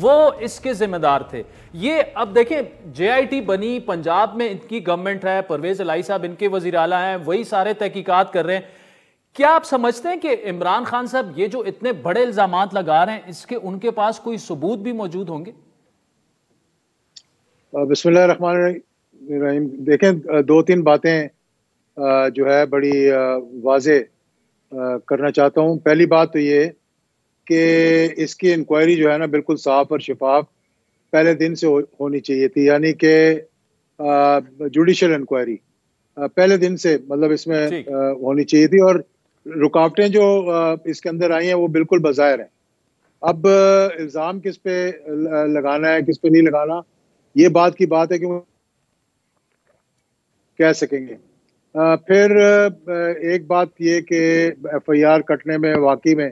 وہ اس کے ذمہ دار تھے. یہ اب دیکھیں جے آئی ٹی بنی, پنجاب میں ان کی گورنمنٹ ہے, پرویز الہی صاحب ان کے وزیر اعلیٰ ہیں, وہی سارے تحقیقات کر رہے ہیں. کیا آپ سمجھتے ہیں کہ عمران خان صاحب یہ جو اتنے بڑے الزامات لگا رہے ہیں اس کے ان کے پاس کوئی ثبوت بھی موجود ہوں گے؟ بسم اللہ الرحمن الرحیم. دیکھیں 2-3 باتیں جو ہے بڑی واضح کرنا چاہتا ہوں. پہلی بات تو یہ کہ اس کی انکوائری جو ہے نا بالکل صاف اور شفاف پہلے دن سے ہونی چاہیے تھی, یعنی کہ جوڈیشل انکوائری پہلے دن سے مطلب اس میں ہونی چاہیے تھی, اور رکاوٹیں جو اس کے اندر آئی ہیں وہ بالکل بظاہر ہیں. اب الزام کس پہ لگانا ہے کس پہ نہیں لگانا یہ بات کی بات ہے کہ وہ کہہ سکیں گے. پھر ایک بات یہ کہ ایف آئی آر کٹنے میں واقعی میں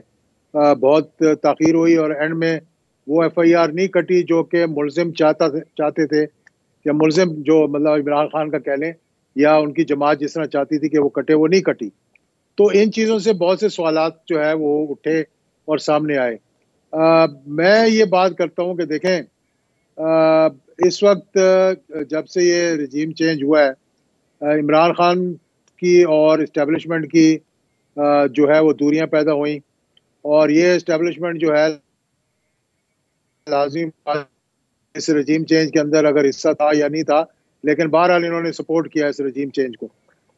بہت تاخیر ہوئی, اور اینڈ میں وہ ایف آئی آر نہیں کٹی جو کہ ملزم چاہتے تھے, کہ ملزم جو مطلب عمران خان کا کہہ لیں یا ان کی جماعت جس طرح چاہتی تھی کہ وہ کٹے, وہ نہیں کٹی. تو ان چیزوں سے بہت سے سوالات جو ہے وہ اٹھے اور سامنے آئے. میں یہ بات کرتا ہوں کہ دیکھیں اس وقت جب سے یہ رجیم چینج ہوا ہے عمران خان کی اور اسٹیبلشمنٹ کی جو ہے وہ دوریاں پیدا ہوئیں, اور یہ اسٹیبلشمنٹ جو ہے لازم اس رجیم چینج کے اندر اگر حصہ تھا یا نہیں تھا, لیکن بہرحال انہوں نے سپورٹ کیا اس رجیم چینج کو.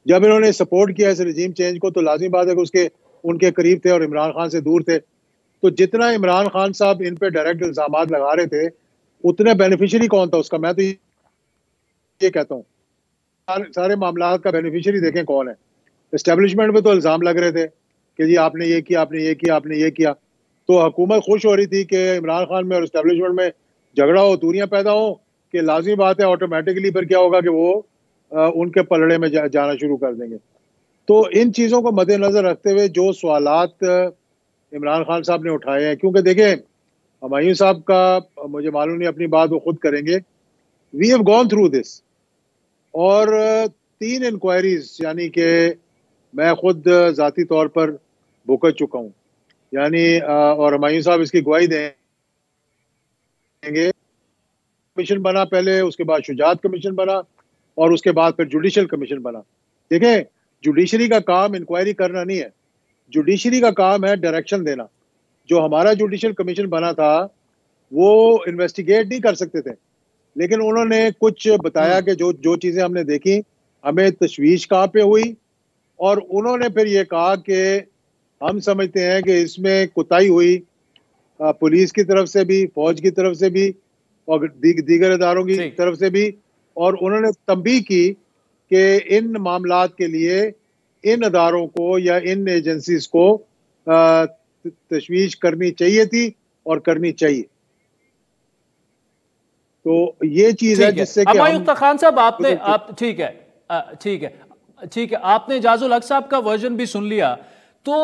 جب انہوں نے سپورٹ کیا اس رجیم چینج کو تو لازمی بات ہے کہ ان کے قریب تھے اور عمران خان سے دور تھے. تو جتنا عمران خان صاحب ان پہ ڈائریکٹ الزامات لگا رہے تھے اتنے بینیفیشری کون تھا اس کا؟ میں تو یہ کہتا ہوں سارے معاملات کا بینیفیشری دیکھیں کون ہے. اسٹیبلشمنٹ پہ تو الزام لگ رہے تھے کہ جی آپ نے یہ کیا, آپ نے یہ کیا, آپ نے یہ کیا. تو حکومت خوش ہو رہی تھی کہ عمران خان میں اور اسٹیبلشمنٹ میں جھگڑا ہو, دوریاں پیدا ہوں, کہ لازمی بات ہے آٹومیٹکلی پھر کیا ہوگا کہ وہ ان کے پلڑے میں جانا شروع کر دیں گے. تو ان چیزوں کو مد نظر رکھتے ہوئے جو سوالات عمران خان صاحب نے اٹھائے ہیں, کیونکہ دیکھیں ہمایوں صاحب کا مجھے معلوم نہیں اپنی بات وہ خود کریں گے, we have gone through this, اور 3 انکوائریز یعنی کہ میں خود ذاتی طور پر بھگت چکا ہوں, یعنی اور ہمایوں صاحب اس کی گواہی دیں گے. کمیشن بنا پہلے, اس کے بعد شجاعت کمیشن بنا, اور اس کے بعد پھر جوڈیشل کمیشن بنا. دیکھیں جوڈیشری کا کام انکوائری کرنا نہیں ہے, جوڈیشری کا کام ہے ڈائریکشن دینا. جو ہمارا جوڈیشل کمیشن بنا تھا وہ انویسٹیگیٹ نہیں کر سکتے تھے, لیکن انہوں نے کچھ بتایا کہ جو چیزیں ہم نے دیکھی ہمیں تشویش کہاں پہ ہوئی, اور انہوں نے پھر یہ کہا کہ ہم سمجھتے ہیں کہ اس میں کوتاہی ہوئی پولیس کی طرف سے بھی, فوج کی طرف سے بھی, اور دیگر اداروں کی طرف سے بھی, اور انہوں نے تنبیہ کی کہ ان معاملات کے لیے ان اداروں کو یا ان ایجنسیز کو تشویش کرنی چاہیے تھی اور کرنی چاہیے. تو یہ چیز ہے جس سے کہ ہمایوں خان صاحب آپ نے ٹھیک ہے آپ نے اعجاز الحق صاحب کا ورژن بھی سن لیا. تو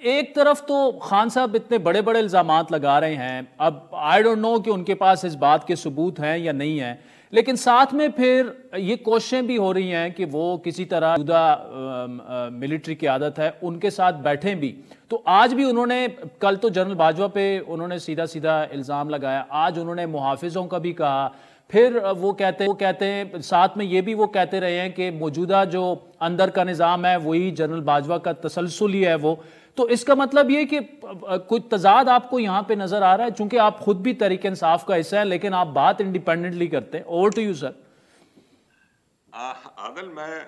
ایک طرف تو خان صاحب اتنے بڑے بڑے الزامات لگا رہے ہیں, اب آئی ڈونٹ نو کہ ان کے پاس اس بات کے ثبوت ہیں یا نہیں ہیں, لیکن ساتھ میں پھر یہ کوششیں بھی ہو رہی ہیں کہ وہ کسی طرح موجودہ ملٹری قیادت ہے ان کے ساتھ بیٹھیں بھی. تو آج بھی انہوں نے, کل تو جنرل باجوہ پہ انہوں نے سیدھا الزام لگایا, آج انہوں نے محافظوں کا بھی کہا, پھر وہ کہتے ہیں ساتھ میں یہ بھی وہ کہتے رہے ہیں کہ موجودہ جو اندر کا نظام ہے وہی جنرل باجوہ کا تسلسل ہی ہے وہ. تو اس کا مطلب یہ کہ کچھ تضاد آپ کو یہاں پہ نظر آ رہا ہے, چونکہ آپ خود بھی تحریک انصاف کا حصہ ہے لیکن آپ بات انڈیپینڈنٹلی کرتے ہیں. Over to you sir. Adil, میں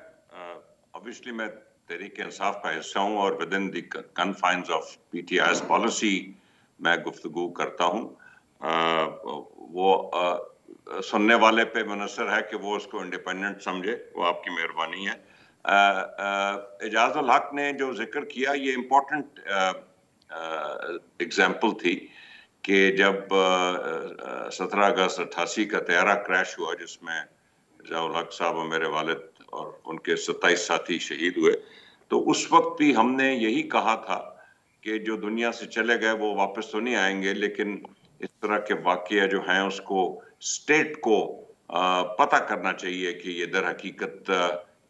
obviously میں تحریک انصاف کا حصہ ہوں اور within the confines of PTI's policy میں گفتگو کرتا ہوں. وہ سننے والے پہ منحصر ہے کہ وہ اس کو انڈیپینڈنٹ سمجھے, وہ آپ کی مہربانی ہے. اعجاز الحق نے جو ذکر کیا یہ امپورٹنٹ اگزامپل تھی کہ جب 17 اگست 88 کا طیارہ کریش ہوا جس میں اعجاز الحق صاحب اور میرے والد اور ان کے 27 ساتھی شہید ہوئے, تو اس وقت بھی ہم نے یہی کہا تھا کہ جو دنیا سے چلے گئے وہ واپس تو نہیں آئیں گے, لیکن اس طرح کے واقعہ جو ہیں اس کو اسٹیٹ کو پتہ کرنا چاہیے کہ یہ در حقیقت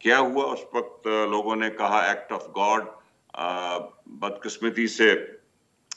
کیا ہوا. اس وقت لوگوں نے کہا ایکٹ آف گاڈ, بدقسمتی سے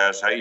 ISI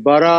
12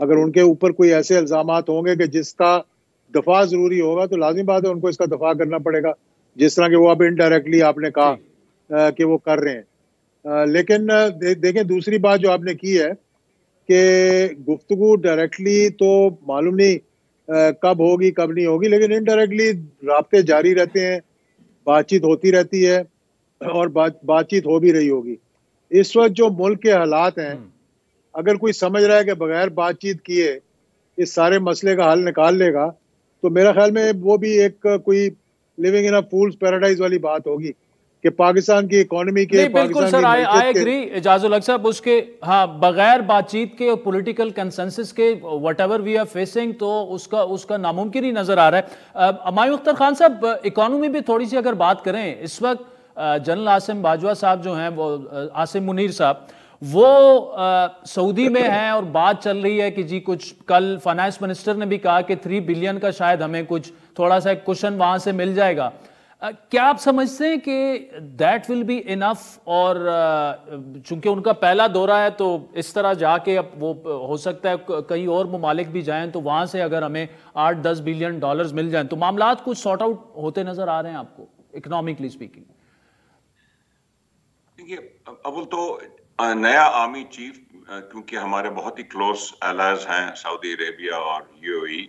اگر ان کے اوپر کوئی ایسے الزامات ہوں گے کہ جس کا دفاع ضروری ہوگا تو لازمی بات ہے ان کو اس کا دفاع کرنا پڑے گا، جس طرح کہ وہ اب انڈائریکٹلی آپ نے کہا کہ وہ کر رہے ہیں. لیکن دیکھیں دوسری بات جو آپ نے کی ہے کہ گفتگو ڈائریکٹلی تو معلوم نہیں کب ہوگی کب نہیں ہوگی، لیکن انڈائریکٹلی رابطے جاری رہتے ہیں، بات چیت ہوتی رہتی ہے اور بات چیت ہو بھی رہی ہوگی. اس وقت جو ملک کے حالات ہیں، اگر کوئی سمجھ رہا ہے کہ بغیر بات چیت کیے اس سارے مسئلے کا حل نکال لے گا تو میرا خیال میں وہ بھی ایک کوئی لیونگ ان فولز پیراڈائز والی بات ہوگی کہ پاکستان کی اکانومی کے بالکل سر آئی ایگری اعجاز الحق صاحب اس کے ہاں بغیر بات چیت کے اور پولیٹیکل کنسنسس کے whatever we are facing تو اس کا ناممکن ہی نظر آ رہا ہے. ہمایوں اختر خان صاحب اکانومی بھی تھوڑی سی اگر بات کریں، اس وقت جنرل عاصم باجوہ صاحب جو ہیں وہ عاصم منیر صاحب وہ سعودی میں ہیں اور بات چل رہی ہے کہ جی کچھ کل فائنانس منسٹر نے بھی کہا کہ 3 بلین کا شاید ہمیں کچھ تھوڑا سا کشن وہاں سے مل جائے گا. کیا آپ سمجھتے ہیں کہ دیٹ ول بی انف، اور چونکہ ان کا پہلا دورہ ہے تو اس طرح جا کے اب وہ ہو سکتا ہے کئی اور ممالک بھی جائیں تو وہاں سے اگر ہمیں 8-10 بلین ڈالرز مل جائیں تو معاملات کچھ سارٹ آؤٹ ہوتے نظر آ رہے ہیں آپ کو اکنامکلی اسپیکنگ؟ دیکھیے اول تو نیا آرمی چیف کیونکہ ہمارے بہت ہی کلوز الائز ہیں سعودی عربیہ اور UAE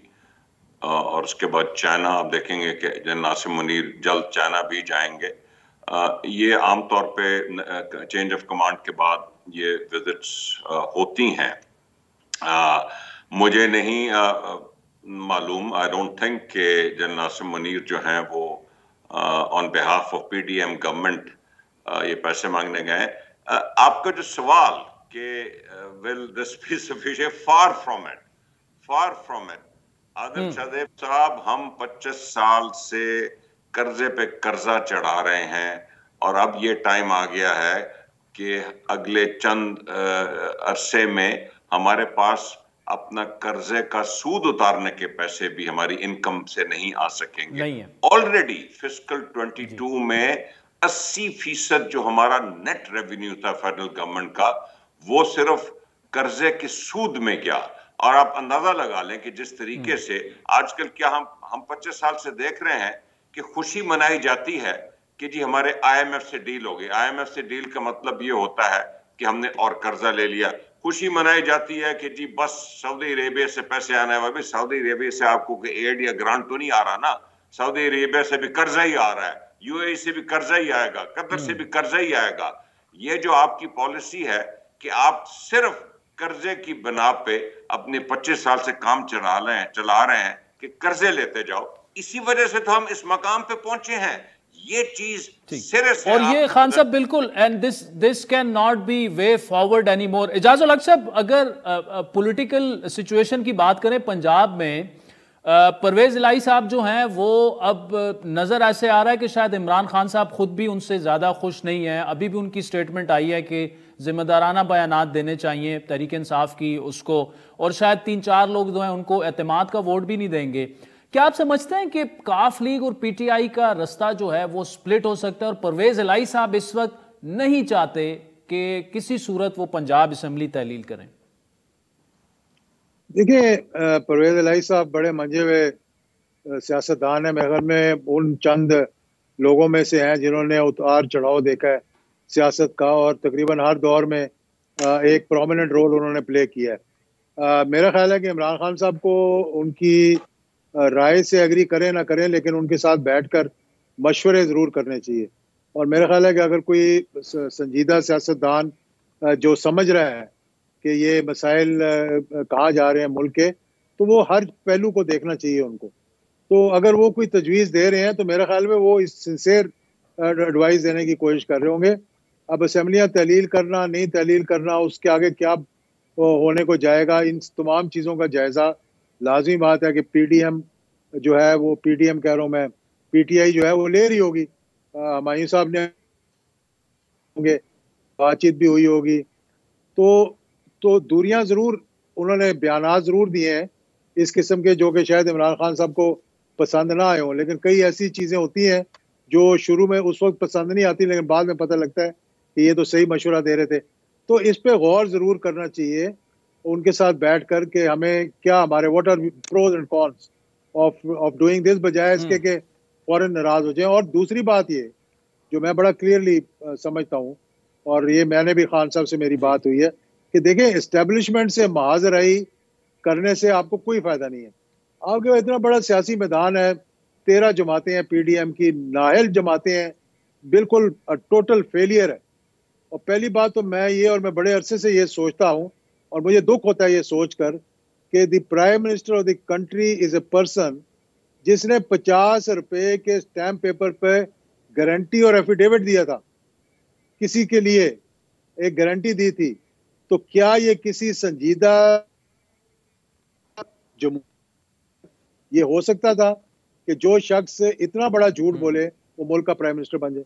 اور اس کے بعد چائنا، آپ دیکھیں گے کہ جنرل عاصم منیر جلد چائنا بھی جائیں گے. یہ عام طور پہ چینج آف کمانڈ کے بعد یہ وزٹس ہوتی ہیں. مجھے نہیں معلوم، آئی ڈونٹ تھنک کہ جنرل عاصم منیر جو ہیں وہ آن بہاف آف PDM گورنمنٹ یہ پیسے مانگنے گئے. آپ کا جو سوال کہ will this be sufficient، far from it. عادل شادیب صاحب، ہم 25 سال سے قرضے پہ قرضہ چڑھا رہے ہیں اور اب یہ ٹائم آ گیا ہے کہ اگلے چند عرصے میں ہمارے پاس اپنا قرضے کا سود اتارنے کے پیسے بھی ہماری انکم سے نہیں آ سکیں گے. آلریڈی فسکل 22 میں 80% جو ہمارا نیٹ ریونیو تھا فیڈرل گورنمنٹ کا وہ صرف قرضے کے سود میں گیا. اور آپ اندازہ لگا لیں کہ جس طریقے سے آج کل کیا ہم 25 سال سے دیکھ رہے ہیں کہ خوشی منائی جاتی ہے کہ جی ہمارے IMF سے ڈیل ہو گئی. IMF سے ڈیل کا مطلب یہ ہوتا ہے کہ ہم نے اور قرضہ لے لیا. خوشی منائی جاتی ہے کہ جی بس سعودی عربیہ سے پیسے آنے والے. سعودی عربیہ سے آپ کو کوئی ایڈ یا گرانٹ تو نہیں آ رہا نا، سعودی عربیہ سے بھی قرضہ ہی آ رہا ہے، UAE سے بھی قرضہ ہی آئے گا، قطر سے بھی قرضہ ہی آئے گا. یہ جو آپ کی پالیسی ہے کہ آپ صرف قرضے کی بنا پہ اپنے 25 سال سے کام چلا رہے ہیں کہ قرضے لیتے جاؤ، اسی وجہ سے تو ہم اس مقام پہ پہنچے ہیں. یہ چیز سرے سے اور یہ خان صاحب بالکل and this can not be way forward any more. Ijaz ul Haq sahab اگر پولیٹیکل سچویشن کی بات کریں پنجاب میں، پرویز الہی صاحب جو ہیں وہ اب نظر ایسے آ رہا ہے کہ شاید عمران خان صاحب خود بھی ان سے زیادہ خوش نہیں ہیں. ابھی بھی ان کی سٹیٹمنٹ آئی ہے کہ ذمہ دارانہ بیانات دینے چاہیے تحریک انصاف کی اس کو، اور شاید 3-4 لوگ جو ہیں ان کو اعتماد کا ووٹ بھی نہیں دیں گے. کیا آپ سمجھتے ہیں کہ کاف لیگ اور PTI کا رستہ جو ہے وہ سپلٹ ہو سکتا ہے اور پرویز الہی صاحب اس وقت نہیں چاہتے کہ کسی صورت وہ پنجاب اسمبلی تحلیل کریں؟ دیکھیں پرویز الہی صاحب بڑے منجے ہوئے سیاستدان ہیں، میرے خیال میں ان چند لوگوں میں سے ہیں جنہوں نے اتار چڑھاؤ دیکھا ہے سیاست کا، اور تقریباً ہر دور میں ایک پرومیننٹ رول انہوں نے پلے کیا ہے. میرا خیال ہے کہ عمران خان صاحب کو ان کی رائے سے ایگری کریں نہ کریں لیکن ان کے ساتھ بیٹھ کر مشورے ضرور کرنے چاہیے. اور میرا خیال ہے کہ اگر کوئی سنجیدہ سیاستدان جو سمجھ رہا ہے کہ یہ مسائل کہاں جا رہے ہیں ملک کے، تو وہ ہر پہلو کو دیکھنا چاہیے ان کو. تو اگر وہ کوئی تجویز دے رہے ہیں تو میرا خیال میں وہ اس سنسیئر ایڈوائز دینے کی کوشش کر رہے ہوں گے. اب اسمبلیاں تحلیل کرنا نہیں تحلیل کرنا، اس کے آگے کیا ہونے کو جائے گا، ان تمام چیزوں کا جائزہ لازمی بات ہے کہ PDM جو ہے وہ PDM کہہ رہا ہوں میں PTI جو ہے وہ لے رہی ہوگی. ہمایوں صاحب نے ہوں گے، بات چیت بھی ہوئی ہوگی، تو دوریاں ضرور انہوں نے بیانات ضرور دیے ہیں اس قسم کے جو کہ شاید عمران خان صاحب کو پسند نہ آئے ہوں. لیکن کئی ایسی چیزیں ہوتی ہیں جو شروع میں اس وقت پسند نہیں آتی لیکن بعد میں پتہ لگتا ہے کہ یہ تو صحیح مشورہ دے رہے تھے. تو اس پہ غور ضرور کرنا چاہیے ان کے ساتھ بیٹھ کر کہ ہمیں کیا ہمارے what are pros and cons of doing this, بجائے اس کے کہ فوراً ناراض ہو جائیں. اور دوسری بات یہ جو میں بڑا کلیئرلی سمجھتا ہوں، اور یہ میں نے بھی خان صاحب سے میری بات ہوئی ہے، کہ دیکھیں اسٹیبلشمنٹ سے محاذ رہی کرنے سے آپ کو کوئی فائدہ نہیں ہے. آپ کے اتنا بڑا سیاسی میدان ہے، 13 جماعتیں ہیں پی ڈی ایم کی، نااہل جماعتیں ہیں، بالکل ٹوٹل فیلئر ہے. اور پہلی بات تو میں یہ، اور میں بڑے عرصے سے یہ سوچتا ہوں اور مجھے دکھ ہوتا ہے یہ سوچ کر کہ the prime minister of the country is a person جس نے 50 روپے کے اسٹیمپ پیپر پہ گارنٹی اور ایفیڈیوٹ دیا تھا، کسی کے لیے ایک گارنٹی دی تھی. تو کیا یہ کسی سنجیدہ یہ ہو سکتا تھا کہ جو شخص اتنا بڑا جھوٹ بولے وہ ملک کا پرائم منسٹر بن جائے؟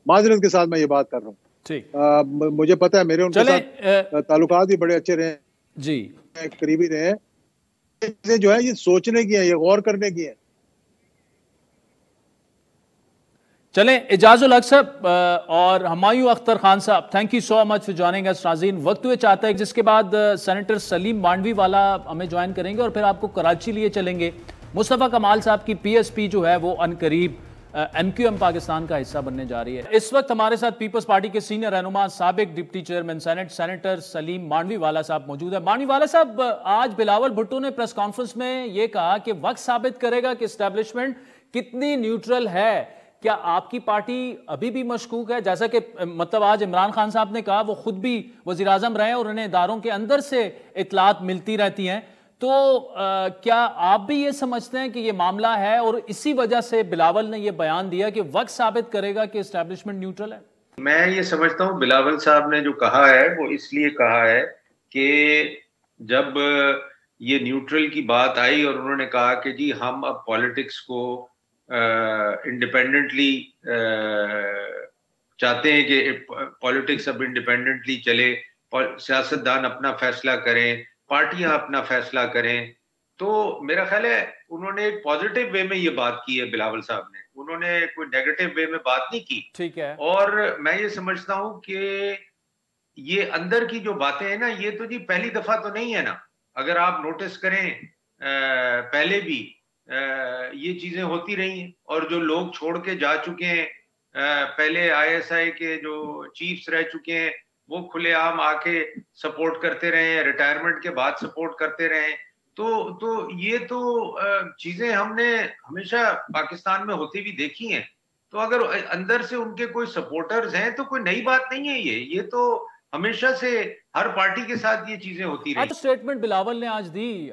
معذرت کے ساتھ میں یہ بات کر رہا ہوں. مجھے پتا ہے میرے ان کے ساتھ تعلقات بھی بڑے اچھے رہے جی، قریبی رہے ہیں. جو ہے یہ سوچنے کی ہیں، یہ غور کرنے کی ہیں. چلیں اعجاز الحق صاحب اور Humayun Akhtar Khan sahab, thank you so much for joining us. ناظرین، وقت ہوئے چاہتا ہے جس کے بعد سینیٹر سلیم مانڈوی والا ہمیں جوائن کریں گے اور پھر آپ کو کراچی لیے چلیں گے. مصطفیٰ کمال صاحب کی پی ایس پی جو ہے وہ ان قریب ایم کیو ایم پاکستان کا حصہ بننے جا رہی ہے. اس وقت ہمارے ساتھ پیپلز پارٹی کے سینئر رہنما سابق ڈپٹی چیئرمین سینٹ سینیٹر سلیم مانڈوی والا صاحب موجود ہے. مانڈوی والا صاحب، آج بلاول بھٹو نے پریس کانفرنس میں یہ کہا کہ وقت ثابت کرے گا کہ اسٹیبلشمنٹ کتنی نیوٹرل ہے. کیا آپ کی پارٹی ابھی بھی مشکوک ہے؟ جیسا کہ مطلب آج عمران خان صاحب نے کہا وہ خود بھی وزیر اعظم رہے اور انہیں اداروں کے اندر سے اطلاعات ملتی رہتی ہیں، تو کیا آپ بھی یہ سمجھتے ہیں کہ یہ معاملہ ہے اور اسی وجہ سے بلاول نے یہ بیان دیا کہ وقت ثابت کرے گا کہ اسٹیبلشمنٹ نیوٹرل ہے؟ میں یہ سمجھتا ہوں بلاول صاحب نے جو کہا ہے وہ اس لیے کہا ہے کہ جب یہ نیوٹرل کی بات آئی اور انہوں نے کہا کہ جی ہم اب پالیٹکس کو انڈیپینڈنٹلی چاہتے ہیں کہ پالیٹکس اب انڈیپینڈنٹلی چلے، سیاستدان اپنا فیصلہ کریں، پارٹیاں اپنا فیصلہ کریں، تو میرا خیال ہے انہوں نے ایک پازیٹیو وے میں یہ بات کی ہے بلاول صاحب نے، انہوں نے کوئی نیگیٹو وے میں بات نہیں کی. ٹھیک ہے. اور میں یہ سمجھتا ہوں کہ یہ اندر کی جو باتیں ہیں نا، یہ تو جی پہلی دفعہ تو نہیں ہے نا. اگر آپ نوٹس کریں پہلے بھی یہ چیزیں ہوتی رہی ہیں، اور جو لوگ چھوڑ کے جا چکے ہیں، پہلے آئی ایس آئی کے جو چیفز رہ چکے ہیں وہ کھلے عام آ کے سپورٹ کرتے رہے ہیں، ریٹائرمنٹ کے بعد سپورٹ کرتے رہے ہیں. تو یہ تو چیزیں ہم نے ہمیشہ پاکستان میں ہوتی بھی دیکھی ہیں. تو اگر اندر سے ان کے کوئی سپورٹرز ہیں تو کوئی نئی بات نہیں ہے. یہ تو ہمیشہ سے ہر پارٹی کے ساتھ یہ چیزیں ہوتی رہی. سٹیٹمنٹ بلاول نے آج دی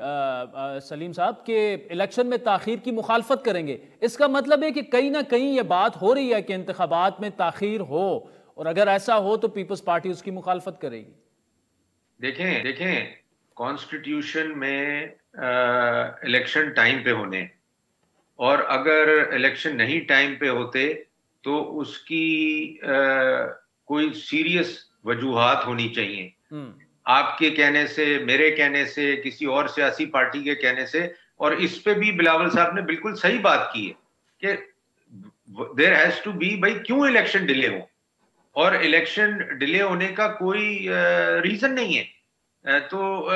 سلیم صاحب کہ الیکشن میں تاخیر کی مخالفت کریں گے. اس کا مطلب ہے کہ کہیں نہ کہیں یہ بات ہو رہی ہے کہ انتخابات میں تاخیر ہو، اور اگر ایسا ہو تو پیپلز پارٹی اس کی مخالفت کرے گی. دیکھیں کانسٹیٹیوشن میں الیکشن ٹائم پہ ہونے، اور اگر الیکشن نہیں ٹائم پہ ہوتے تو اس کی کوئی سیریس وجوہات ہونی چاہیے. آپ کے کہنے سے، میرے کہنے سے، کسی اور سیاسی پارٹی کے کہنے سے. اور اس پہ بھی بلاول صاحب نے بالکل صحیح بات کی ہے کہ دیر ہیز ٹو بی، بھائی کیوں الیکشن ڈیلے ہو، اور الیکشن ڈیلے ہونے کا کوئی ریزن نہیں ہے. تو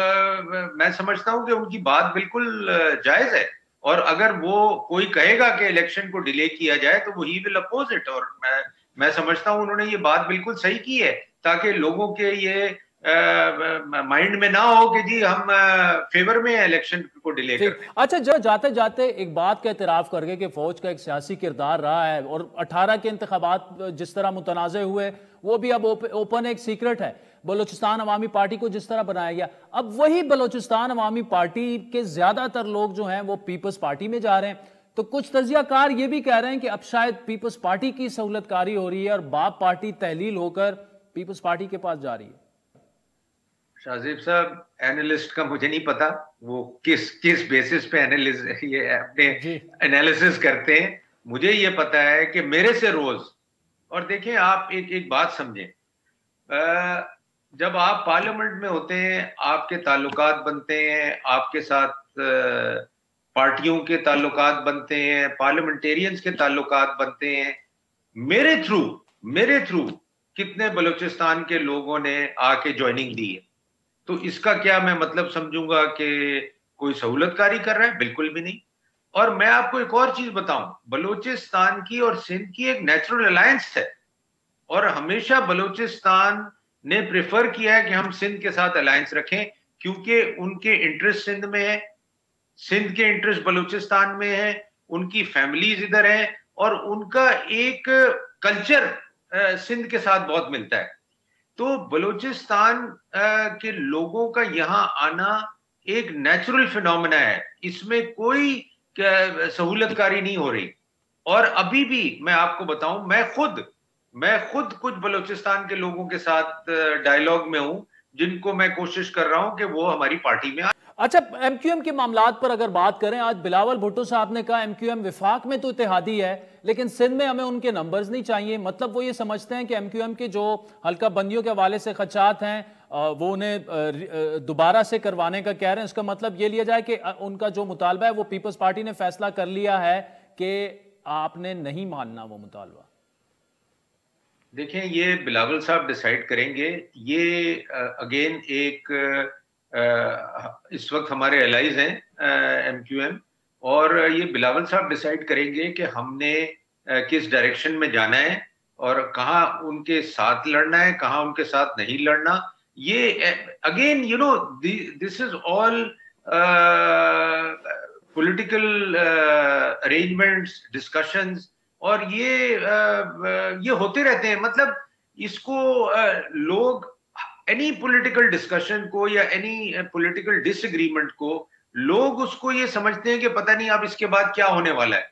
میں سمجھتا ہوں کہ ان کی بات بالکل جائز ہے، اور اگر وہ کوئی کہے گا کہ الیکشن کو ڈیلے کیا جائے تو وہ ہی ول اپوز اٹ. اور میں سمجھتا ہوں انہوں نے یہ بات بالکل صحیح کی ہے تاکہ لوگوں کے یہ مائنڈ میں نہ ہو کہ جی ہم فیور میں الیکشن کو ڈیلے کریں. اچھا، جو جاتے جاتے ایک بات کا اعتراف کر گئے کہ فوج کا ایک سیاسی کردار رہا ہے، اور 18 کے انتخابات جس طرح متنازع ہوئے وہ بھی اب اوپن ایک سیکرٹ ہے. بلوچستان عوامی پارٹی کو جس طرح بنایا گیا، اب وہی بلوچستان عوامی پارٹی کے زیادہ تر لوگ جو ہیں وہ پیپلز پارٹی میں جا رہے ہیں. تو کچھ تجزیہ کار یہ بھی کہہ رہے ہیں کہ اب شاید پیپلز پارٹی کی سہولت کاری ہو رہی ہے اور باپ پارٹی تحلیل ہو کر پیپلز پارٹی کے پاس جا رہی ہے. شاہزیب صاحب، اینالسٹ کا مجھے نہیں پتا وہ کس بیسس پہ یہ اپنے انالیسس کرتے ہیں. مجھے یہ پتا ہے کہ میرے سے روز، اور دیکھیں آپ ایک بات سمجھیں، جب آپ پارلیمنٹ میں ہوتے ہیں آپ کے تعلقات بنتے ہیں، آپ کے ساتھ پارٹیوں کے تعلقات بنتے ہیں، پارلیمنٹیرینز کے تعلقات بنتے ہیں. میرے تھرو کتنے بلوچستان کے لوگوں نے آ کے جوائننگ دی ہے. تو اس کا کیا میں مطلب سمجھوں گا کہ کوئی سہولت کاری کر رہا ہے؟ بالکل بھی نہیں. اور میں آپ کو ایک اور چیز بتاؤں, بلوچستان کی اور سندھ کی ایک نیچرل الائنس ہے, اور ہمیشہ بلوچستان نے پریفر کیا ہے کہ ہم سندھ کے ساتھ الائنس رکھیں, کیونکہ ان کے انٹرسٹ سندھ میں ہے, سندھ کے انٹرسٹ بلوچستان میں ہے, ان کی فیملیز ادھر ہیں, اور ان کا ایک کلچر سندھ کے ساتھ بہت ملتا ہے. تو بلوچستان کے لوگوں کا یہاں آنا ایک نیچرل فینومینا ہے, اس میں کوئی سہولت کاری نہیں ہو رہی. اور ابھی بھی میں آپ کو بتاؤں, میں خود کچھ بلوچستان کے لوگوں کے ساتھ ڈائیلاگ میں ہوں, جن کو میں کوشش کر رہا ہوں کہ وہ ہماری پارٹی میں. اچھا, ایم کیو ایم کے معاملات پر اگر بات کریں, آج بلاول بھٹو صاحب نے کہا ایم کیو ایم وفاق میں تو اتحادی ہے لیکن سندھ میں ہمیں ان کے نمبرز نہیں چاہیے. مطلب وہ یہ سمجھتے ہیں کہ ایم کیو ایم کے جو حلقہ بندیوں کے حوالے سے خدشات ہیں وہ انہیں دوبارہ سے کروانے کا کہہ رہے ہیں. اس کا مطلب یہ لیا جائے کہ ان کا جو مطالبہ ہے وہ پیپلز پارٹی نے فیصلہ کر لیا ہے کہ آپ نے نہیں ماننا وہ مطالبہ. دیکھیں, یہ بلاول صاحب ڈیسائیڈ کریں گے. یہ اگین ایک اس وقت ہمارے الائز ہیں ایم کیو ایم, اور یہ بلاول صاحب ڈیسائیڈ کریں گے کہ ہم نے کس ڈائریکشن میں جانا ہے اور کہاں ان کے ساتھ لڑنا ہے, کہاں ان کے ساتھ نہیں لڑنا. یہ again this is all political arrangements, discussions, اور یہ ہوتے رہتے ہیں. مطلب اس کو لوگ اینی پولیٹیکل ڈسکشن کو یا اینی پولیٹیکل ڈس ایگریمنٹ کو لوگ اس کو یہ سمجھتے ہیں کہ پتہ نہیں اب اس کے بعد کیا ہونے والا ہے.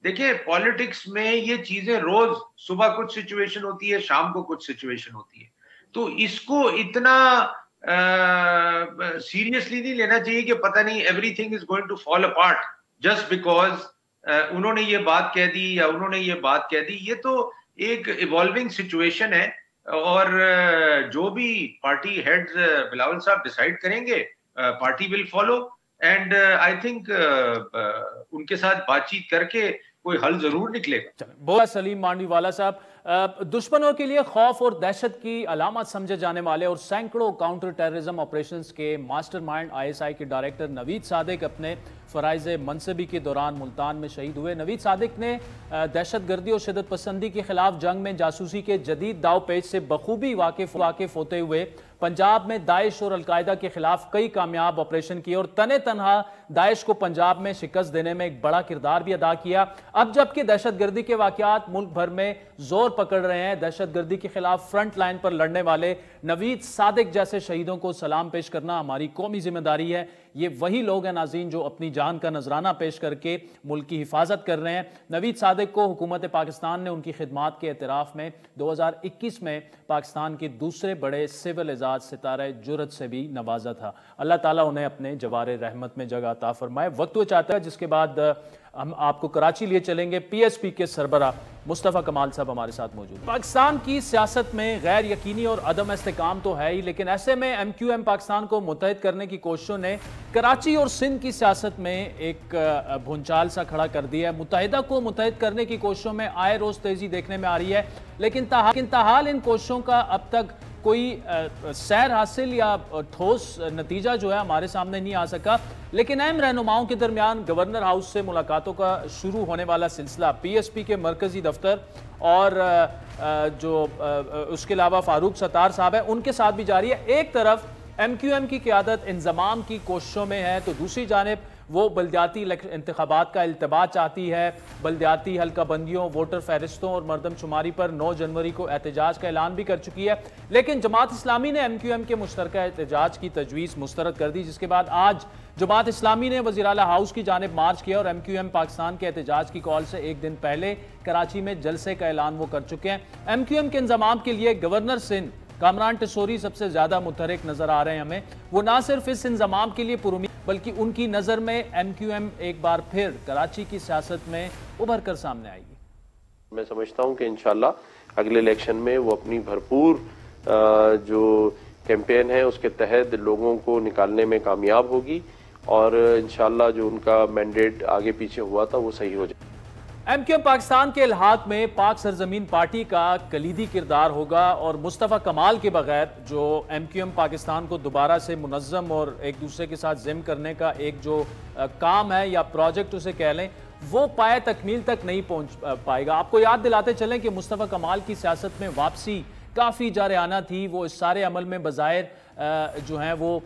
دیکھیں, پالیٹکس میں یہ چیزیں روز صبح کچھ سچویشن ہوتی ہے, شام کو کچھ سچویشن ہوتی ہے. تو اس کو اتنا سیریسلی نہیں لینا چاہیے کہ پتہ نہیں everything is going to fall apart just because انہوں نے یہ بات کہہ دی یا انہوں نے یہ بات کہہ دی. یہ تو ایک ایوالونگ سچویشن ہے, اور جو بھی پارٹی ہیڈز بلاول صاحب ڈیسائیڈ کریں گے party will follow, and I think in کے ساتھ بات چیت کر کے کوئی حل ضرور نکلے گا. بہت سلیم مانڈوی والا صاحب, دشمنوں کے لیے خوف اور دہشت کی علامت سمجھے جانے والے اور سینکڑوں کاؤنٹر ٹیررزم آپریشنز کے master mind I S I کے ڈائریکٹر نوید صادق اپنے فرائض منصبی کے دوران ملتان میں شہید ہوئے. نوید صادق نے دہشت گردی اور شدت پسندی کے خلاف جنگ میں جاسوسی کے جدید داؤ پیچ سے بخوبی واقف ہوتے ہوئے پنجاب میں داعش اور القاعدہ کے خلاف کئی کامیاب آپریشن کیے اور تنے تنہا داعش کو پنجاب میں شکست دینے میں ایک بڑا کردار بھی ادا کیا. اب جبکہ دہشت گردی کے واقعات ملک بھر میں زور پکڑ رہے ہیں, دہشت گردی کے خلاف فرنٹ لائن پر لڑنے والے نوید صادق جیسے شہیدوں کو سلام پیش کرنا ہماری قومی ذمہ داری ہے. یہ وہی لوگ ہیں ناظرین جو اپنی جان کا نذرانہ پیش کر کے ملک کی حفاظت کر رہے ہیں. نوید صادق کو حکومت پاکستان نے ان کی خدمات کے اعتراف میں 2021 میں پاکستان کے دوسرے بڑے سول اعزاز ستارہ جرأت سے بھی نوازا تھا. اللہ تعالیٰ انہیں اپنے جوار رحمت میں جگہ عطا فرمائے. وقت وہ چاہتا ہے جس کے بعد ہم آپ کو کراچی لیے چلیں گے. پی ایس پی کے سربراہ مصطفیٰ کمال صاحب ہمارے ساتھ موجود. پاکستان کی سیاست میں غیر یقینی اور عدم استحکام تو ہے ہی, لیکن ایسے میں ایم کیو ایم پاکستان کو متحد کرنے کی کوششوں نے کراچی اور سندھ کی سیاست میں ایک بھونچال سا کھڑا کر دیا ہے. متحدہ کو متحد کرنے کی کوششوں میں آئے روز تیزی دیکھنے میں آ رہی ہے, لیکن تاحال ان کوششوں کا اب تک کوئی سیر حاصل یا ٹھوس نتیجہ جو ہے ہمارے سامنے نہیں آ سکا. لیکن اہم رہنماؤں کے درمیان گورنر ہاؤس سے ملاقاتوں کا شروع ہونے والا سلسلہ پی ایس پی کے مرکزی دفتر اور جو اس کے علاوہ فاروق ستار صاحب ہیں ان کے ساتھ بھی جاری ہے. ایک طرف ایم کیو ایم کی قیادت انضمام کی کوششوں میں ہے تو دوسری جانب وہ بلدیاتی انتخابات کا التباہ چاہتی ہے. بلدیاتی حلقہ بندیوں, ووٹر فہرستوں اور مردم شماری پر 9 جنوری کو احتجاج کا اعلان بھی کر چکی ہے, لیکن جماعت اسلامی نے ایم کیو ایم کے مشترکہ احتجاج کی تجویز مسترد کر دی, جس کے بعد آج جماعت اسلامی نے وزیر اعلیٰ ہاؤس کی جانب مارچ کیا اور ایم کیو ایم پاکستان کے احتجاج کی کال سے ایک دن پہلے کراچی میں جلسے کا اعلان وہ کر چکے ہیں. ایم کیو ایم کے انضمام کے لیے گورنر سندھ کامران ٹسوری سب سے زیادہ متحرک نظر آ رہے ہیں ہمیں. وہ نہ صرف اس انضمام کے لیے پرامید بلکہ ان کی نظر میں ایم کیو ایم ایک بار پھر کراچی کی سیاست میں ابھر کر سامنے آئے گی. میں سمجھتا ہوں کہ انشاءاللہ اگلے الیکشن میں وہ اپنی بھرپور جو کیمپین ہے اس کے تحت لوگوں کو نکالنے میں کامیاب ہوگی اور انشاءاللہ جو ان کا مینڈیٹ آگے پیچھے ہوا تھا وہ صحیح ہو جائے. ایم کیو ایم پاکستان کے الحاق میں پاک سرزمین پارٹی کا کلیدی کردار ہوگا اور مصطفیٰ کمال کے بغیر جو ایم کیو ایم پاکستان کو دوبارہ سے منظم اور ایک دوسرے کے ساتھ ضم کرنے کا ایک جو کام ہے یا پروجیکٹ اسے کہہ لیں وہ پائے تکمیل تک نہیں پہنچ پائے گا. آپ کو یاد دلاتے چلیں کہ مصطفیٰ کمال کی سیاست میں واپسی کافی جارحانہ تھی. وہ اس سارے عمل میں بظاہر جو ہیں وہ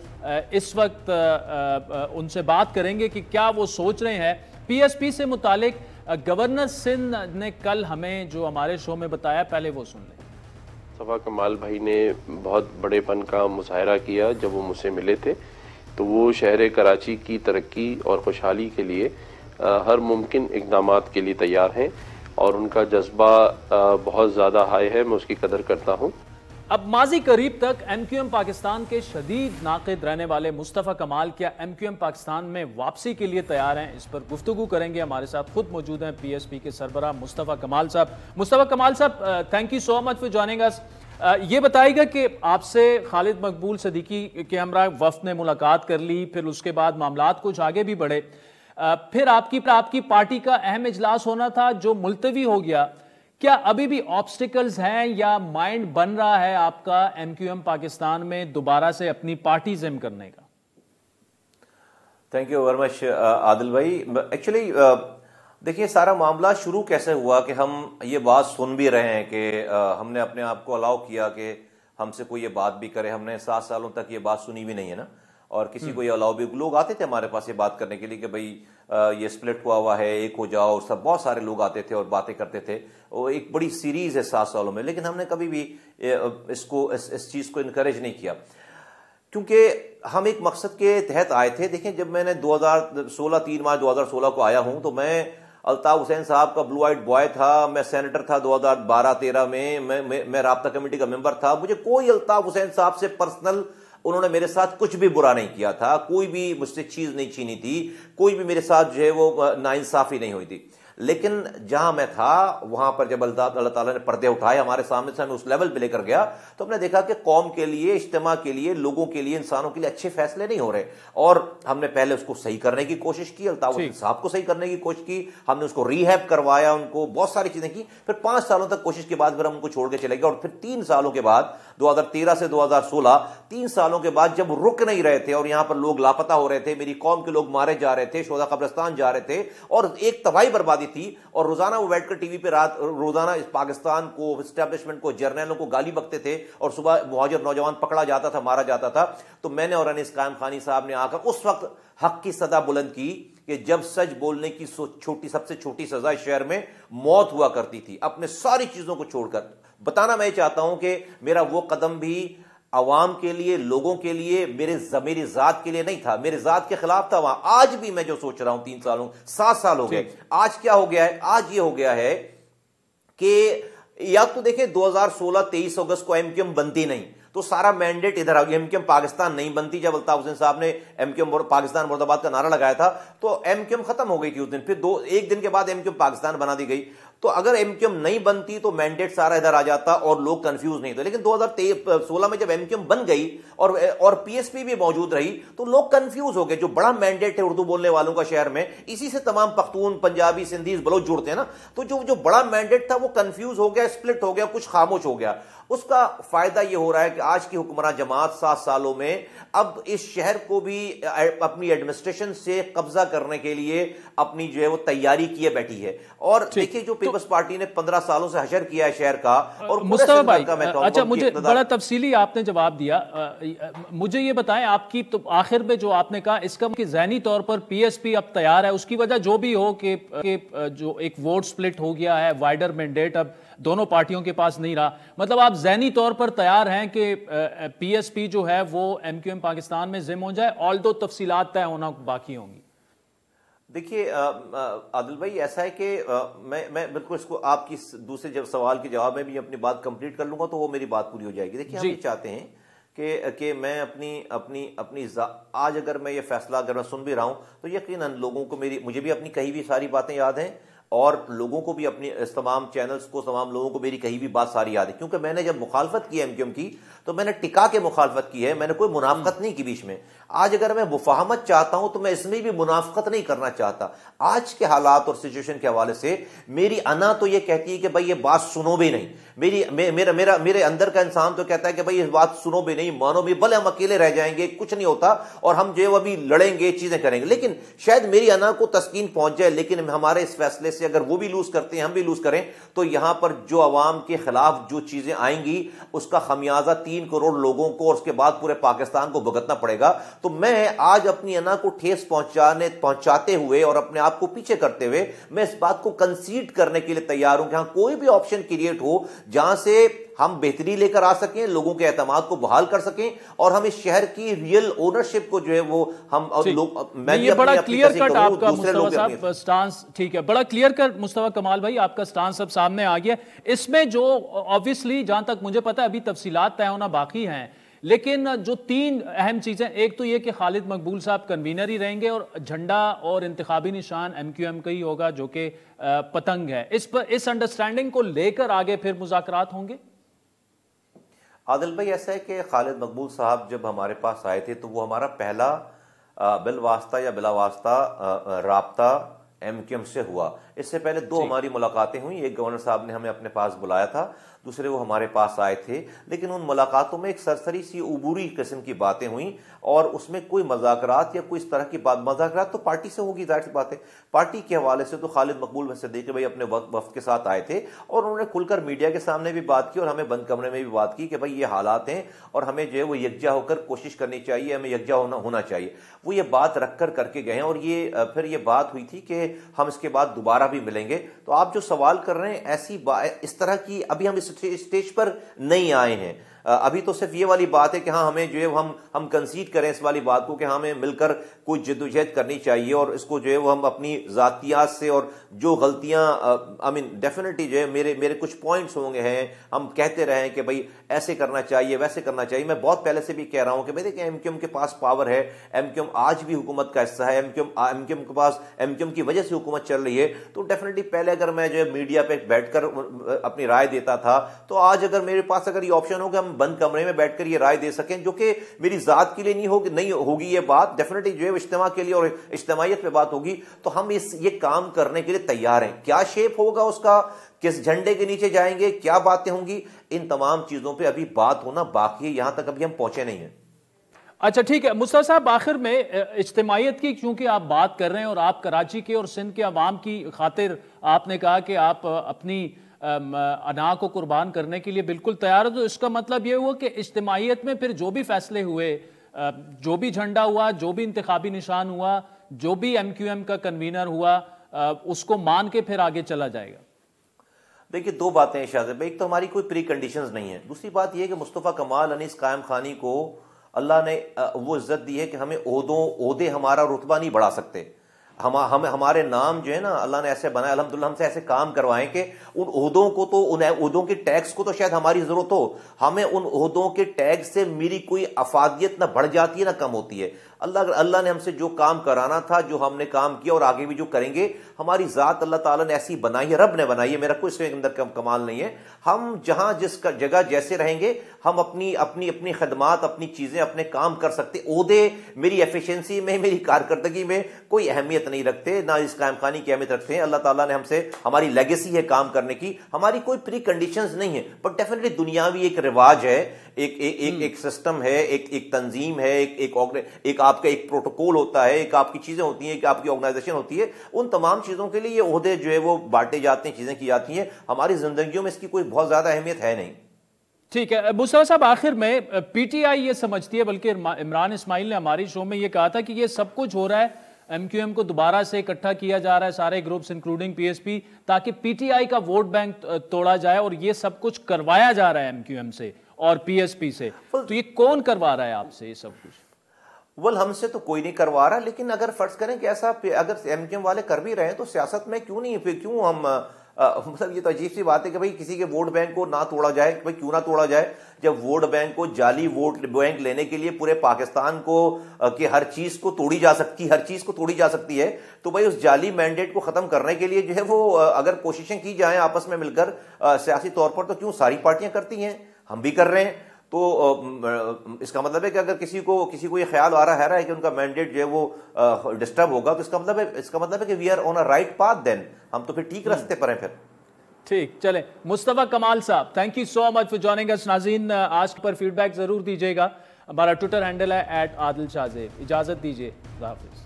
اس وقت ان سے بات کریں گے کہ کیا وہ سوچ رہے ہیں. پی ایس پی سے متعلق گورنر سندھ نے کل ہمیں جو ہمارے شو میں بتایا, پہلے وہ سن لیں. مصطفیٰ کمال بھائی نے بہت بڑے پن کا مظاہرہ کیا جب وہ مجھ سے ملے تھے. تو وہ شہر کراچی کی ترقی اور خوشحالی کے لیے ہر ممکن اقدامات کے لیے تیار ہیں اور ان کا جذبہ بہت زیادہ ہائی ہے. میں اس کی قدر کرتا ہوں. اب ماضی قریب تک ایم کیو ایم پاکستان کے شدید ناقد رہنے والے مصطفیٰ کمال کیا ایم کیو ایم پاکستان میں واپسی کے لیے تیار ہیں؟ اس پر گفتگو کریں گے. ہمارے ساتھ خود موجود ہیں پی ایس پی کے سربراہ مصطفیٰ کمال صاحب. Mustafa Kamal sahab, thank you so much for joining us. یہ بتائیے گا کہ آپ سے خالد مقبول صدیقی کے ہمراہ وفد نے ملاقات کر لی, پھر اس کے بعد معاملات کچھ آگے بھی بڑھے, پھر آپ کی پارٹی کا اہم اجلاس ہونا تھا جو ملتوی ہو گیا. کیا ابھی بھی آبسٹیکلز ہیں یا مائنڈ بن رہا ہے آپ کا ایم کیو ایم پاکستان میں دوبارہ سے اپنی پارٹی ضم کرنے کا؟ تھینک یو ویری مچ عادل بھائی. ایکچولی دیکھیے سارا معاملہ شروع کیسے ہوا کہ ہم یہ بات سن بھی رہے ہیں کہ ہم نے اپنے آپ کو الاؤ کیا کہ ہم سے کوئی یہ بات بھی کرے. ہم نے 7 سالوں تک یہ بات سنی بھی نہیں ہے نا, اور کسی کو یہ الاؤ بھی, لوگ آتے تھے ہمارے پاس یہ بات کرنے کے لیے کہ بھئی یہ سپلٹ ہوا ہے, ایک ہو جاؤ, سب بہت سارے لوگ آتے تھے اور باتیں کرتے تھے. وہ ایک بڑی سیریز ہے 7 سالوں میں, لیکن ہم نے کبھی بھی اس چیز کو انکریج نہیں کیا کیونکہ ہم ایک مقصد کے تحت آئے تھے. دیکھیں جب میں نے 2016 3 مارچ 2016 کو آیا ہوں تو میں الطاف حسین صاحب کا بلو آئٹ بوائے تھا, میں سینیٹر تھا 2012-13 میں رابطہ کمیٹی کا ممبر تھا. مجھے کوئی الطاف حسین صاحب سے پرسنل انہوں نے میرے ساتھ کچھ بھی برا نہیں کیا تھا, کوئی بھی مجھ سے چیز نہیں چھینی تھی, کوئی بھی میرے ساتھ جو ہے وہ ناانصافی نہیں ہوئی تھی. لیکن جہاں میں تھا وہاں پر جب اللہ تعالیٰ نے پردے اٹھائے ہمارے سامنے سے, ہمیں اس لیول پہ لے کر گیا تو ہم نے دیکھا کہ قوم کے لیے, اجتماع کے لیے, لوگوں کے لیے, انسانوں کے لیے اچھے فیصلے نہیں ہو رہے. اور ہم نے پہلے اس کو صحیح کرنے کی کوشش کی, الطاف حسین صاحب کو صحیح کرنے کی کوشش کی, ہم نے اس کو ری ہیب کروایا, ان کو بہت ساری چیزیں کی. پھر 5 سالوں تک کوشش کے بعد پھر ہم ان کو چھوڑ کے چلے گئے. اور پھر 3 سالوں کے بعد 2013 سے 2016 3 سالوں کے بعد جب رک نہیں رہے تھے اور یہاں پر لوگ لاپتہ ہو رہے تھے, میری قوم کے لوگ مارے جا رہے تھے, شہداء قبرستان جا رہے تھے اور ایک تباہی بربادی تھی, اور روزانہ وہ بیٹھ کر ٹی وی پہ روزانہ اس پاکستان کو, اسٹیبلشمنٹ کو, جرنیلوں کو گالی بکتے تھے اور صبح مہاجر نوجوان پکڑا جاتا تھا, مارا جاتا تھا. تو میں نے اور انیس قائم خانی صاحب نے آ کر اس وقت حق کی صدا بلند کی کہ جب سچ بولنے کی سب سے چھوٹی سزا اس شہر میں موت ہوا کرتی تھی, اپنے ساری چیزوں کو چھوڑ کر. بتانا میں چاہتا ہوں کہ میرا وہ قدم بھی عوام کے لیے, لوگوں کے لیے, میری ذات کے لیے نہیں تھا, میرے ذات کے خلاف تھا. وہاں آج بھی میں جو سوچ رہا ہوں 3 سالوں 7 سال ہو گئے, آج کیا ہو گیا ہے, آج یہ ہو گیا ہے کہ یا تو دیکھیں 2016 23 اگست کو ایم کیو ایم بنتی نہیں تو سارا مینڈیٹ ادھر آ گیا. ایم کیو ایم پاکستان نہیں بنتی, جب الطاف حسین صاحب نے ایم کیو ایم پاکستان مرد آباد کا نعرہ لگایا تھا تو ایم کیو ایم ختم ہو گئی تھی اس دن. پھر 1 دن کے بعد ایم کیو ایم پاکستان بنا دی گئی. تو اگر ایم کیو ایم نہیں بنتی تو مینڈیٹ سارا ادھر آ جاتا اور لوگ کنفیوز نہیں تھے. لیکن 2016 میں جب ایم کیو ایم بن گئی اور پی ایس پی بھی موجود رہی تو لوگ کنفیوز ہو گئے. جو بڑا مینڈیٹ ہے اردو بولنے والوں کا شہر میں, اسی سے تمام پختون, پنجابی, سندھیز, بلوچ جڑتے ہیں نا, تو جو بڑا مینڈیٹ تھا وہ کنفیوز ہو گیا, اسپلٹ ہو گیا, کچھ خاموش ہو گیا. اس کا فائدہ یہ ہو رہا ہے کہ آج کی حکمراں جماعت 7 سالوں میں اب اس شہر کو بھی اپنی ایڈمنسٹریشن سے قبضہ کرنے کے لیے اپنی جو ہے وہ تیاری کیے بیٹھی ہے. اور دیکھیے جو پیپلز پارٹی نے 15 سالوں سے حشر کیا ہے شہر کا, اور مصطفیٰ بھائی اچھا مجھے بڑا تفصیلی آپ نے جواب دیا. مجھے یہ بتائیں آپ کی تو آخر میں جو آپ نے کہا اس کا کہ ذہنی طور پر پی ایس پی اب تیار ہے, اس کی وجہ جو بھی ہو کہ جو ایک ووٹ سپلٹ ہو گیا ہے, وائڈر مینڈیٹ اب دونوں پارٹیوں کے پاس نہیں رہا, مطلب آپ ذہنی طور پر تیار ہیں کہ پی ایس پی جو ہے وہ ایم کیو ایم پاکستان میں ضم ہو جائے, آلدو تفصیلات طے ہونا باقی ہوں گی؟ دیکھیے عادل بھائی ایسا ہے کہ میں بالکل اس کو آپ کی دوسرے سوال کے جواب میں بھی اپنی بات کمپلیٹ کر لوں گا تو وہ میری بات پوری ہو جائے گی. دیکھیے ہم یہ چاہتے ہیں کہ میں اپنی آج اگر میں یہ فیصلہ اگر میں سن بھی رہا ہوں تو یقیناً لوگوں کو مجھے بھی اپنی کہی بھی ساری باتیں یاد ہیں, اور لوگوں کو بھی اپنی تمام چینلز کو تمام لوگوں کو میری کہیں بھی بات ساری یاد ہے، کیونکہ میں نے جب مخالفت کی ایم کیو ایم کی تو میں نے ٹکا کے مخالفت کی ہے، میں نے کوئی منافقت نہیں کی بیچ میں۔ آج اگر میں مفاہمت چاہتا ہوں تو میں اس میں بھی منافقت نہیں کرنا چاہتا۔ آج کے حالات اور سچویشن کے حوالے سے میری انا تو یہ کہتی ہے کہ بھائی یہ بات سنو بھی نہیں، میرے اندر کا انسان تو کہتا ہے کہ بھائی یہ بات سنو بھی نہیں، مانو بھی، بھلے ہم اکیلے رہ جائیں گے، کچھ نہیں ہوتا، اور ہم جو ہے وہ ابھی لڑیں گے، چیزیں کریں گے، لیکن شاید میری انا کو تسکین پہنچ جائے، لیکن ہمارے اس فیصلے سے اگر وہ بھی لوز کرتے ہیں، ہم بھی لوز کریں، تو یہاں پر جو عوام کے خلاف جو چیزیں آئیں گی اس کا خمیازہ 3 کروڑ لوگوں کو اور اس کے بعد پورے پاکستان کو بھگتنا پڑے گا۔ تو میں آج اپنی انا کو ٹھیس پہنچاتے ہوئے اور اپنے آپ کو پیچھے کرتے ہوئے میں اس بات کو کنسیڈ کرنے کے لیے تیار ہوں کہ ہاں کوئی بھی آپشن کریٹ ہو جہاں سے ہم بہتری لے کر آ سکیں، لوگوں کے اعتماد کو بحال کر سکیں، اور ہم اس شہر کی ریئل اونرشپ کو جو ہے وہ ہم میں یہ بڑا کلیئر کٹ آپ کا مصطفیٰ صاحب سٹانس، ٹھیک ہے، بڑا کلیئر کٹ مصطفیٰ کمال بھائی آپ کا سٹانس اب سامنے آ گیا۔ اس میں جو obviously جہاں تک مجھے پتا ہے ابھی تفصیلات طے ہونا باقی ہیں، لیکن جو 3 اہم چیزیں، ایک تو یہ کہ خالد مقبول صاحب کنوینر ہی رہیں گے اور جھنڈا اور انتخابی نشان ایم کیو ایم کا ہی ہوگا جو کہ پتنگ ہے، اس انڈرسٹینڈنگ کو لے کر آگے پھر مذاکرات ہوں گے؟ عادل بھائی ایسا ہے کہ خالد مقبول صاحب جب ہمارے پاس آئے تھے تو وہ ہمارا پہلا بالواسطہ یا بلا واسطہ رابطہ ایم کیو ایم سے ہوا۔ اس سے پہلے 2 ہماری ملاقاتیں ہوئیں، ایک گورنر صاحب نے ہمیں اپنے پاس بلایا تھا، دوسرے وہ ہمارے پاس آئے تھے، لیکن ان ملاقاتوں میں ایک سرسری سی عبوری قسم کی باتیں ہوئیں اور اس میں کوئی مذاکرات یا کوئی اس طرح کی بات، مذاکرات تو پارٹی سے ہوگی، ظاہر سی بات ہے، پارٹی کے حوالے سے تو خالد مقبول صدیقی بھائی اپنے وفد کے ساتھ آئے تھے اور انہوں نے کھل کر میڈیا کے سامنے بھی بات کی اور ہمیں بند کمرے میں بھی بات کی کہ بھائی یہ حالات ہیں اور ہمیں جو ہے وہ یکجا ہو کر کوشش کرنی چاہیے، ہمیں یکجا ہونا چاہیے۔ وہ یہ بات رکھ کر کے گئے ہیں اور یہ پھر یہ بات ہوئی تھی کہ ہم اس کے بعد دوبارہ بھی ملیں گے۔ تو آپ جو سوال کر رہے ہیں اس طرح کی ابھی ہم اس اسٹیج پر نہیں آئے ہیں، ابھی تو صرف یہ والی بات ہے کہ ہاں ہمیں جو ہے ہم کنسیڈ کریں اس والی بات کو کہ ہمیں مل کر کوئی جدوجہد کرنی چاہیے اور اس کو جو ہے وہ ہم اپنی ذاتیات سے اور جو غلطیاں ڈیفینیٹلی جو ہے میرے کچھ پوائنٹس ہوں گے ہیں، ہم کہتے رہیں کہ بھائی ایسے کرنا چاہیے ویسے کرنا چاہیے۔ میں بہت پہلے سے بھی کہہ رہا ہوں کہ بھائی دیکھیں ایم کیو ایم کے پاس پاور ہے، ایم کیو ایم آج بھی حکومت کا حصہ ہے، ایم کیو ایم کے پاس ایم کیو ایم کی وجہ سے حکومت چل رہی ہے، تو ڈیفینیٹلی پہلے اگر میں جو ہے میڈیا پہ بیٹھ کر اپنی رائے دیتا تھا تو آج اگر میرے پاس اگر یہ آپشن ہو کہ ہم بند کمرے میں بیٹھ کر یہ رائے دے سکیں، جو کہ میری ذات کے لیے نہیں ہوگی یہ بات، ڈیفینیٹلی جو ہے اجتماع کے لیے اور اجتماعیت پہ بات ہوگی، تو ہم یہ کام کرنے کے لیے تیار ہیں۔ کیا شیپ ہوگا اس کا، کس جھنڈے کے نیچے جائیں گے، کیا باتیں ہوں گی، ان تمام چیزوں پہ ابھی بات ہونا باقی ہے، یہاں تک ابھی ہم پہنچے نہیں ہیں۔ اچھا ٹھیک ہے مصطفیٰ صاحب، آخر میں اجتماعیت کی چونکہ آپ بات کر رہے ہیں اور آپ کراچی کے اور سندھ کے عوام کی خاطر آپ نے کہا کہ آپ اپنی انا کو قربان کرنے کے لیے بالکل تیار ہے، تو اس کا مطلب یہ ہوا کہ اجتماعیت میں پھر جو بھی فیصلے ہوئے، جو بھی جھنڈا ہوا، جو بھی انتخابی نشان ہوا، جو بھی ایم کیو ایم کا کنوینر ہوا، اس کو مان کے پھر آگے چلا جائے گا؟ دیکھیے 2 باتیں ہیں شاہد بھائی، ایک تو ہماری کوئی پری کنڈیشنز نہیں ہے، دوسری بات یہ کہ مصطفیٰ کمال انیس قائم خانی کو اللہ نے وہ عزت دی ہے کہ ہمیں عہدے ہمارا رتبہ نہیں بڑھا سکتے، ہمارے نام جو ہے نا اللہ نے ایسے بنائے، الحمدللہ ہم سے ایسے کام کروائیں کہ ان عہدوں کو تو ان عہدوں کے ٹیکس کو تو شاید ہماری ضرورت ہو، ہمیں ان عہدوں کے ٹیکس سے میری کوئی افادیت نہ بڑھ جاتی ہے نہ کم ہوتی ہے۔ اللہ نے ہم سے جو کام کرانا تھا، جو ہم نے کام کیا اور آگے بھی جو کریں گے، ہماری ذات اللہ تعالیٰ نے ایسی بنائی ہے، رب نے بنائی ہے، میرا کوئی اس کے اندر کمال نہیں ہے۔ ہم جہاں جس جگہ جیسے رہیں گے، ہم اپنی خدمات، اپنی چیزیں، اپنے کام کر سکتے۔ عہدے میری ایفیشنسی میں، میری کارکردگی میں کوئی اہمیت نہیں رکھتے، نہ اس قائم خانی کی اہمیت رکھتے ہیں۔ اللہ تعالیٰ نے ہم سے، ہماری لیگیسی ہے کام کرنے کی، ہماری کوئی پری کنڈیشنز نہیں ہے، بٹ ڈیفینیٹلی دنیاوی ایک رواج ہے، ایک سسٹم ہے، ایک تنظیم ہے، ایک آپ کا ایک پروٹوکول ہوتا ہے، ایک آپ کی چیزیں ہوتی ہیں، ایک آپ کی آرگنائزیشن ہوتی ہے، ان تمام چیزوں کے لیے یہ عہدے جو ہے وہ بانٹے جاتے ہیں، چیزیں کی جاتی ہیں۔ ہماری زندگیوں میں اس کی کوئی بہت زیادہ اہمیت ہے نہیں۔ ٹھیک ہے مصطفیٰ صاحب، آخر میں پی ٹی آئی یہ سمجھتی ہے، بلکہ عمران اسماعیل نے ہماری شو میں یہ کہا تھا کہ یہ سب کچھ ہو رہا ہے، ایم کیو ایم کو دوبارہ سے اکٹھا کیا جا رہا ہے، سارے groups including P S P, تاکہ پی ٹی آئی کا ووٹ بینک توڑا جائے، اور یہ سب کچھ کروایا جا رہا ہے ایم کیو ایم سے اور پی ایس پی سے، تو یہ کون کروا رہا ہے آپ سے یہ سب کچھ؟ ہم سے تو کوئی نہیں کروا رہا، لیکن اگر فرض کریں کہ ایسا اگر ایم کیو ایم والے کر بھی رہے ہیں تو سیاست میں کیوں نہیں، پھر کیوں ہم مطلب یہ تو عجیب سی بات ہے کہ بھائی کسی کے ووٹ بینک کو نہ توڑا جائے. بھائی کیوں نہ توڑا جائے جب ووٹ بینک کو جعلی ووٹ بینک لینے کے لیے پورے پاکستان کو کہ ہر چیز کو توڑی جا سکتی ہے, تو بھائی اس جعلی مینڈیٹ کو ختم کرنے کے لیے جو ہے وہ اگر کوششیں کی جائیں آپس میں مل کر سیاسی طور پر, تو کیوں ساری پارٹیاں کرتی ہیں, ہم بھی کر رہے ہیں. تو اس کا مطلب ہے کہ اگر کسی کو یہ خیال آ رہا ہے کہ ان کا مینڈیٹ جو ہے وہ ڈسٹرب ہوگا, تو اس کا مطلب ہے کہ we are on a right path, then ہم تو پھر ٹھیک راستے پر ہیں پھر. ٹھیک, چلیں. Mustafa Kamal sahab, thank you so much for joining us. ناظرین آج پر فیڈ بیک ضرور دیجیے گا. ہمارا ٹویٹر ہینڈل ہے @عادل شاہ زیب. اجازت دیجیے, خدا حافظ.